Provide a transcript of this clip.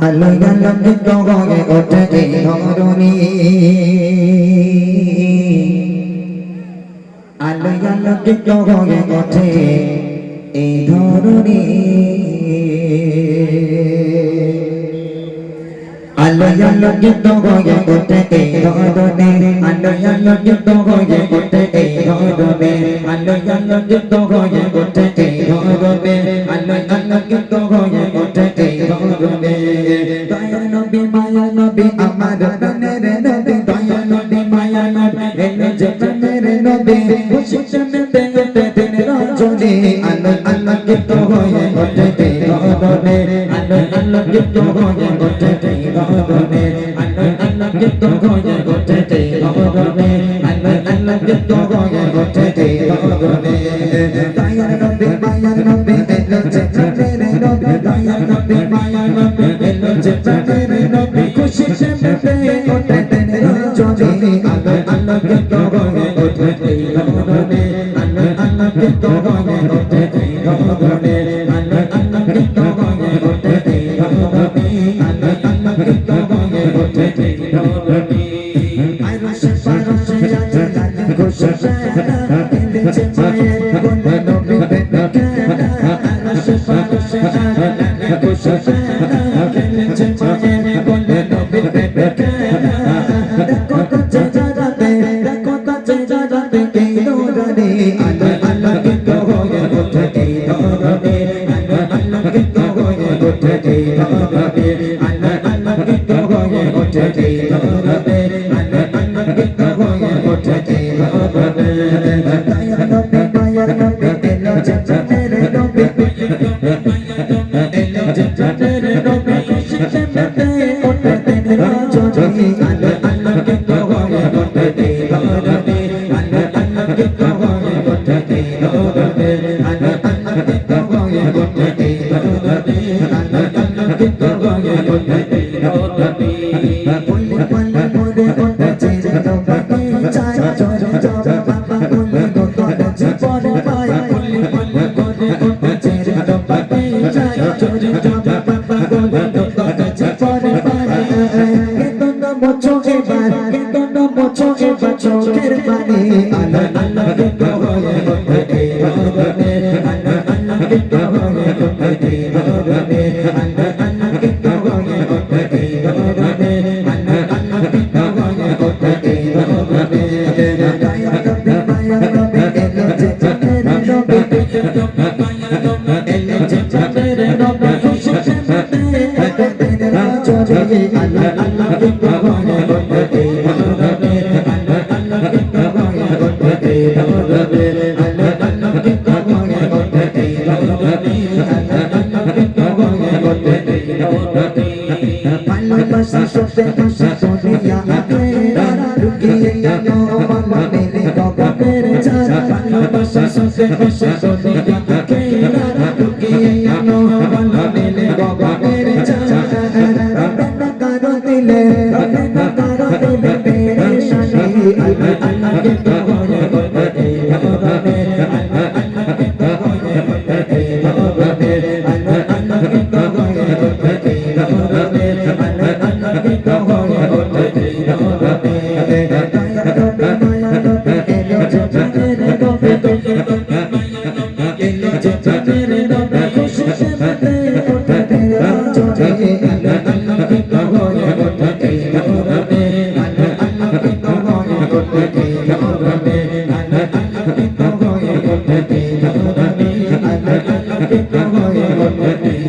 আলো আলোকিত হয়ে ওঠে এই ধরণী, আলো আলোকিত হয়ে ওঠে এই ধরণী, আলো আলোকিত হয়ে ওঠে এই ধরণী, আলো আলোকিত হয়ে ওঠে এই ধরণী, আলো আলোকিত হয়ে ওঠে এই ধরণী, আলো আলোকিত হয়ে ওঠে এই ধরণী। দয়ার নবী মায়া নবী আমার প্রাণের নবী, দয়ার নবী মায়া নবী এলো যে প্রাণের নবী, খুশিতে মেতে ওঠে দিন রজনী, আলো আলোকিত হয়ে ওঠে এই ধরণী, আলো আলোকিত হয়ে ওঠে এই ধরণী, আলো আলোকিত হয়ে ওঠে এই ধরণী, আলো আলোকিত হয়ে ওঠে এই ধরণী। দয়ার নবী মায়া নবী এলো যে প্রাণের নবী, দয়ার নবী মায়া নবী এলো যে প্রাণের নবী, খুশিতে মেতে ওঠে দিন রজনী, আলো আলোকিত হয়ে ওঠে এই ধরণী, আলো আলোকিত হয়ে ওঠে এই ধরণী, আলো আলোকিত হয়ে ওঠে এই ধরণী, আলো আলোকিত হয়ে ওঠে এই ধরণী। আরশে ফারশে আছে লাল খুশবানা, এনেছে মায়ের কোলে নবী বেবিকানা, আরশে ফারশে আছে লাল খুশবানা, এনেছে মায়ের কোলে নবী বেবিকানা। দেখো তো চেহারাতে, দেখো তো চেহারাতে কি নূরানি, আলো আলোকিত হয়ে ওঠে এই ধরণী, আলো আলোকিত হয়ে ওঠে এই ধরণী, আলো আলোকিত হয়ে ওঠে এই ধরণী, আলো আলোকিত হয়ে ওঠে এই ধরণী। দয়ার নবী মায়ার নবী এলো যে প্রাণের নবী, এলো যে প্রাণের নবী, খুশিতে মেতে ওঠে দিন রজনী, আলো আলোকিত হয়ে ওঠে এই ধরণী, আলো আলোকিত হয়ে ওঠে এই ধরণী, আলো আলোকিত হয়ে ওঠে এই ধরণী, আলো আলোকিত হয়ে ওঠে এই ধরণী। বলে বলে মরে উঠেছে রে তোমাকে চাই, চরে চরে বাবা বলে গো করেছে পরে পায়, বলে বলে মরে উঠেছে রে তোমাকে চাই, চরে চরে বাবা বলে গো করেছে পরে পায়। কেতন মোছো এবার, কেতন মোছো এবার চোখের পানি, আলো আলোকিত হয়ে ওঠে এই ধরণী, আলো আলোকিত হয়ে ওঠে এই ধরণী, আলো আলোকিত হয়ে ওঠে এই ধরণী, আলো আলোকিত হয়ে ওঠে এই ধরণী। দয়ার নবী মায়ার নবী এলো যে প্রাণের নবী, এলো যে প্রাণের নবী, খুশিতে মেতে ওঠে দিন রজনী, আলো আলোকিত হয়ে ওঠে এই ধরণী, আলো আলোকিত হয়ে ওঠে এই ধরণী, আলো আলোকিত হয়ে ওঠে এই ধরণী, আলো আলোকিত হয়ে ওঠে এই ধরণী। ভালোবাসা সত্যে বসে দুনিয়া আখেরা, লুকিয়ে গেল মনের গগনের চাঁদ, ভালোবাসা সত্যে বসে দুনিয়া আখেরা, লুকিয়ে গেল মনের গগনের চাঁদ। রবে না কারো দিলে, রবে না কারো দিলে পেরেশানি, আলো আলোকিত হয়ে ওঠে এই ধরণী, আলো আলোকিত হয়ে ওঠে এই ধরণী, আলো আলোকিত হয়ে ওঠে এই ধরণী, আলো আলোকিত হয়ে ওঠে এই ধরণী। দয়ার নবী মায়ার নবী এলো যে প্রাণের নবী, এলো যে প্রাণের নবী, খুশিতে মেতে ওঠে দিন রজনী, আলো আলোকিত হয়ে ওঠে এই ধরণী, আলো আলোকিত হয়ে ওঠে এই ধরণী, আলো আলোকিত হয়ে ওঠে এই ধরণী, আলো আলোকিত হয়ে ওঠে এই